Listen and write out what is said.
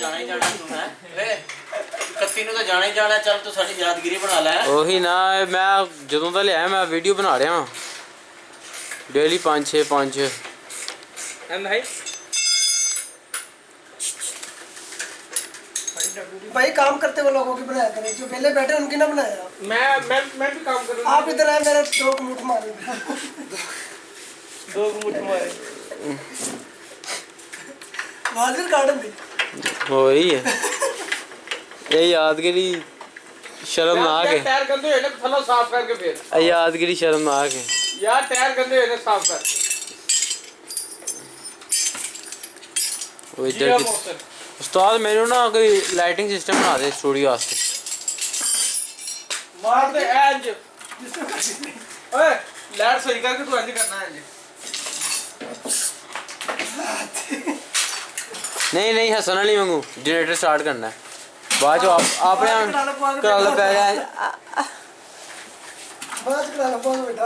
ਜਾਣਾ ਹੀ ਜਾਣਾ ਤੂੰ ਹੈ ਵੇ 31 ਨੂੰ ਤਾਂ ਜਾਣਾ ਹੀ ਜਾਣਾ। ਚੱਲ ਤੂੰ ਸਾਡੀ ਯਾਦਗਿਰੀ ਬਣਾ ਲੈ। ਉਹੀ ਨਾ ਮੈਂ ਜਦੋਂ ਦਾ ਲਿਆਇਆ ਮੈਂ ਵੀਡੀਓ ਬਣਾ ਰਿਹਾ ਹਾਂ डेली 5-6 भाई काम करते हुए लोगों की बनाया करें, जो पहले बैठे उनकी ना बनाया। मैं भी काम कर रहा हूँ। आप इधर आए मेरे 2 मुठ मारे 2 मुठ मारे वाजिर गार्डन भी हो रही है ये यादगिरी शर्मनाक है। टायर गंदे हुए ना थल्लों साफ करके फिर यादगिरी शर्मनाक है यार। टायर गंदे हुए ना साफ कर। वो इधर उस्ताद मेरे ना कोई लाइटिंग सिस्टम बना दे स्टूडियो वास्ते। मार दे एंज ओए लाइट सही करके तू एंज करना है। नहीं हसन अली वांगू जनरेटर स्टार्ट करना है बाद जो आपने करा लो पै बाद करा लो बैठा